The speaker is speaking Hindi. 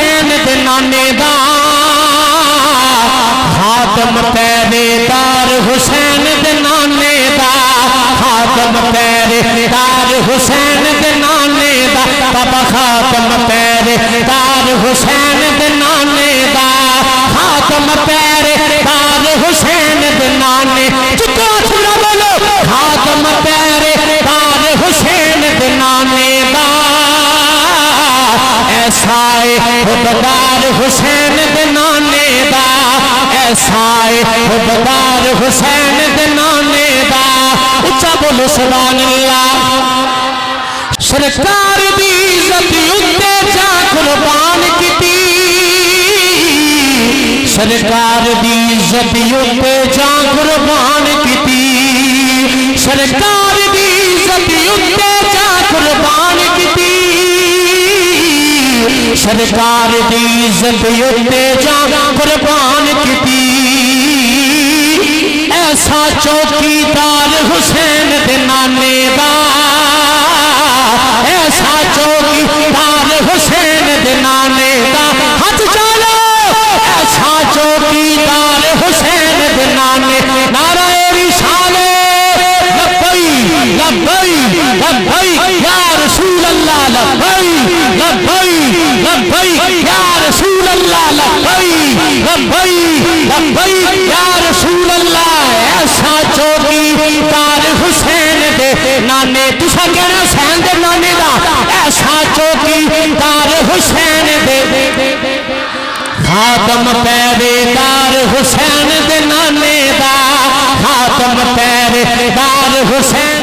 हुसैन दे नाने दा खातम पहरेदार हुसैन दे नाने दा खातम पहरेदार हुसैन दे नाने दा बाबा खातम पहरेदार हुसैन दे नाने दा खातम पहरेदार हुसैन दे नाने जितना थोड़ा बोलो खातम पहरेदार हुसैन दे नाने दा ऐसा खुददार हुसैन दे नाने दा ऐसा खुददार हुसैन दे नाने दा उच्चा बोलो सुभान अल्लाह सरकार दी इज्जत उत्ते जा कुर्बान कीती सरकार दी इज्जत उत्ते जा कुर्बान कीती सरकार दी इज्जत उत्ते जा कुर्बान कीती सरकार दी इज्जत उत्ते जा कुर्बान कीती ऐसा चौकीदार हुसैन दे नाने दा ऐसा चौकीदार हुसैन दे नाने दा हाथ चालो ऐसा चौकीदार हुसैन दे नाने नारा रिसाले लब्बई लब्बई लब्बई या रसूल अल्लाह लब्बई लब्बई लब्बई या रसूल अल्लाह लब्बई लब्बई लब्बई या रसूल अल्लाह ऐसा चौकीदार हुसैन दे नाने तुसा कहना हुसैन दे नाने दा ऐसा चौकीदार हुसैन दे खातम पहरेदार हुसैन दे नाने दा खातम पहरेदार हुसैन